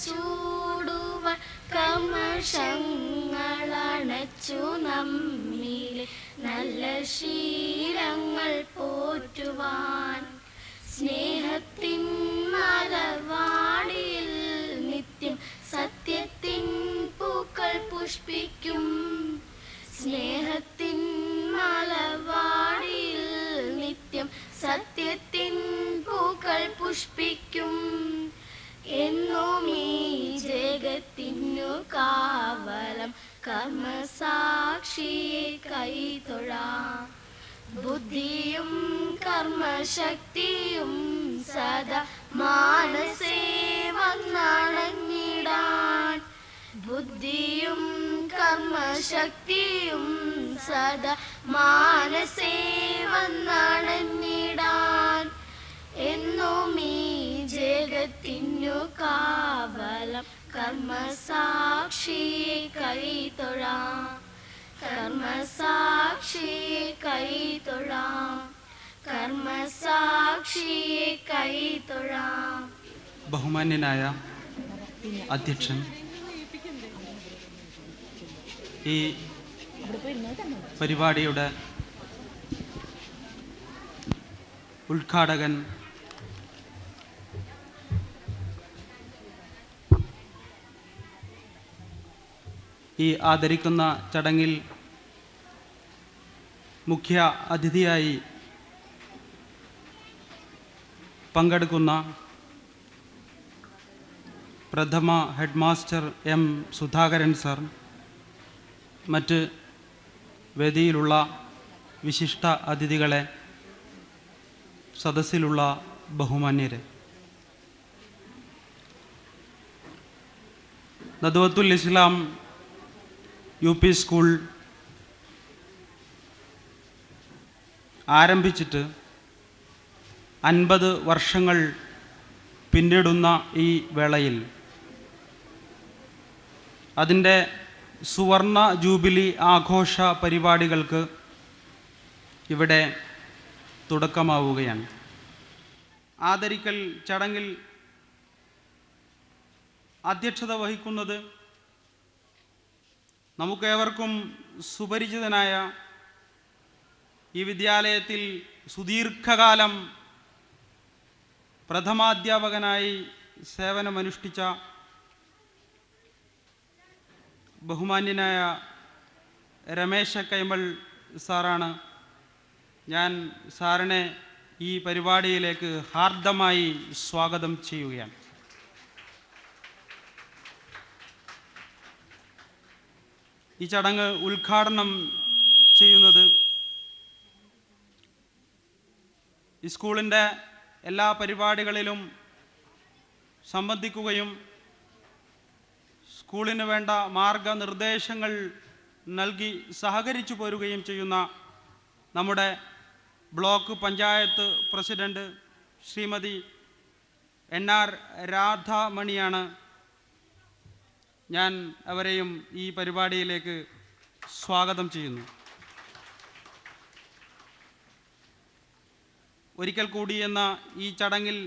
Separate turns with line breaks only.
ചൂടുവാൻ കമഷങ്ങളണച്ചു നമ്മിലെ നല്ല ശീലങ്ങൾ പോറ്റുവാൻ സ്നേഹത്തിൻ മലർവാടിയിൽ നിത്യം സത്യത്തിൻ പൂക്കൾ പുഷ്പിക്കും സ്നേഹത്തിൻ മലർവാടിയിൽ നിത്യം സത്യത്തിൻ പൂക്കൾ പുഷ്പിക്കും എന്നും ഈ ജഗത്തിനു കാവലം കർമ്മസാക്ഷിയെ കൈതൊഴാം ബുദ്ധിയും കർമ്മശക്തിയും സദാ മാനസേ വന്നണഞ്ഞിടാൻ ബുദ്ധിയും കർമ്മശക്തിയും സദാ മാനസേ വന്നണഞ്ഞിടാൻ എന്നും ഈ ജഗത്തിനു കാവലം കർമ്മസാക്ഷിയെ കൈതൊഴാം കർമ്മസാക്ഷിയെ കൈതൊഴാം കർമ്മസാക്ഷിയെ കൈതൊഴാം.
ബഹുമാന്യനായ അധ്യക്ഷൻ, ഈ പരിപാടിയുടെ ഉദ്ഘാടകൻ ഈ ആദരിക്കുന്ന ചടങ്ങിൽ മുഖ്യ അതിഥിയായി പങ്കെടുക്കുന്ന പ്രഥമ head master M Sudhakaran sir, മറ്റ് വേദിയിലുള്ള വിശിഷ്ട അതിഥികളെ, സദസ്സിലുള്ള ബഹുമാന്യരെ, നദ്വത്തുൽ ഇസ്ലാം UP സ്കൂൾ ആരംഭിച്ചിട്ട് 50 വർഷങ്ങൾ പിന്നിടുന്ന ഈ വേളയിൽ അതിൻ്റെ സുവർണ ജൂബിലി ആഘോഷ പരിപാടികൾക്ക് ഇവിടെ തുടക്കമാവുകയാണ്. ആദരിക്കൽ ചടങ്ങിൽ അധ്യക്ഷത വഹിക്കുന്നത് നമുക്കേവർക്കും സുപരിചിതനായ, ഈ വിദ്യാലയത്തിൽ സുദീർഘകാലം പ്രഥമാധ്യാപകനായി സേവനമനുഷ്ഠിച്ച ബഹുമാന്യനായ രമേശ് കൈമൾ സാറാണ്. ഞാൻ സാറിനെ ഈ പരിപാടിയിലേക്ക് ഹാർദമായി സ്വാഗതം ചെയ്യുകയാണ്. ഈ ചടങ്ങ് ഉദ്ഘാടനം ചെയ്യുന്നത് ഈ സ്കൂളിൻ്റെ എല്ലാ പരിപാടികളിലും സംബന്ധിക്കുകയും സ്കൂളിന് വേണ്ട മാർഗനിർദ്ദേശങ്ങൾ നൽകി സഹകരിച്ചു പോരുകയും ചെയ്യുന്ന നമ്മുടെ block panchayat president Shrimati NR രാധാമണിയാണ്. ഞാൻ അവരെയും ഈ പരിപാടിയിലേക്ക് സ്വാഗതം ചെയ്യുന്നു. ഒരിക്കൽ കൂടി എന്ന ഈ ചടങ്ങിൽ